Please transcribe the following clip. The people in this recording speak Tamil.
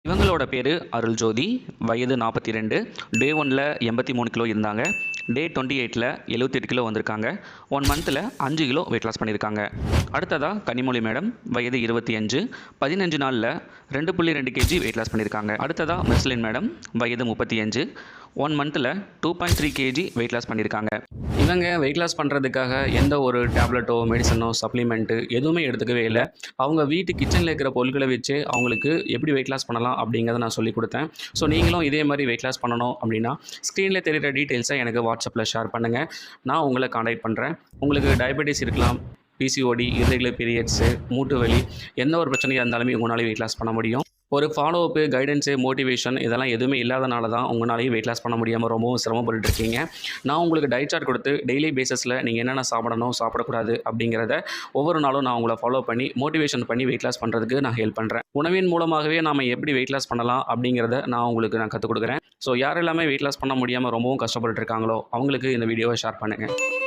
இவங்களோட பேர் அருள்ஜோதி. வயது 42. டே 1ல் 83 கிலோ இருந்தாங்க. டே 28ல் 78 கிலோ வந்திருக்காங்க. 1 மந்தில் 5 கிலோ வெயிட் லாஸ் பண்ணியிருக்காங்க. அடுத்ததாக கனிமொழி மேடம். வயது 25. 15 நாளில் 2.2 kg வெயிட் லாஸ் பண்ணியிருக்காங்க. அடுத்ததாக மெர்சலின் மேடம். வயது 35. 1 மந்தில் 2.3 kg வெயிட் லாஸ் பண்ணியிருக்காங்க. இவங்க வெயிட் லாஸ் பண்ணுறதுக்காக எந்த ஒரு டேப்லெட்டோ மெடிசனோ சப்ளிமெண்ட்டு எதுவுமே எடுத்துக்கவே இல்லை. அவங்க வீட்டு கிச்சனில் இருக்கிற பொருட்களை வச்சு அவங்களுக்கு எப்படி வெயிட் லாஸ் பண்ணலாம் அப்படிங்கிறத நான் சொல்லிக் கொடுத்தேன். ஸோ நீங்களும் இதே மாதிரி வெயிட் லாஸ் பண்ணணும் அப்படின்னா ஸ்க்ரீனில் தெரிகிற டீட்டெயில்ஸை எனக்கு வாட்ஸ்அப்பில் ஷேர் பண்ணுங்கள். நான் உங்களை காண்டாக்ட் பண்ணுறேன். உங்களுக்கு டயபெட்டிஸ் இருக்கலாம், பிசிஓடி, இர்ரெகுலர் பீரியட்ஸு, மூட்டு வலி, எந்த ஒரு பிரச்சனையாக இருந்தாலுமே உங்களால் வெயிட் லாஸ் பண்ண முடியும். ஒரு ஃபாலோஅப்பு, கைடன்ஸு, மோட்டிவேஷன் இதெல்லாம் எதுவுமே இல்லாதனால தான் உங்களாலையும் வெயிட் லாஸ் பண்ண முடியாமல் ரொம்பவும் சிரமப்பட்டு இருக்கீங்க. நான் உங்களுக்கு டயட் சார்ட் கொடுத்து டெய்லி பேசிஸில் நீங்கள் என்னென்ன சாப்பிடணும், சாப்பிடக்கூடாது அப்படிங்கிறத ஒவ்வொரு நாளும் நான் உங்களை ஃபாலோ பண்ணி மோட்டிவேஷன் பண்ணி வெயிட் லாஸ் பண்ணுறதுக்கு நான் ஹெல்ப் பண்ணுறேன். உணவின் மூலமாகவே நாம் எப்படி வெயிட் லாஸ் பண்ணலாம் அப்படிங்கிறத உங்களுக்கு நான் கற்றுக் கொடுக்குறேன். ஸோ யார் எல்லாமே வெயிட் லாஸ் பண்ண முடியாமல் ரொம்பவும் கஷ்டப்பட்டு இருக்காங்களோ அவங்களுக்கு இந்த வீடியோவை ஷேர் பண்ணுங்கள்.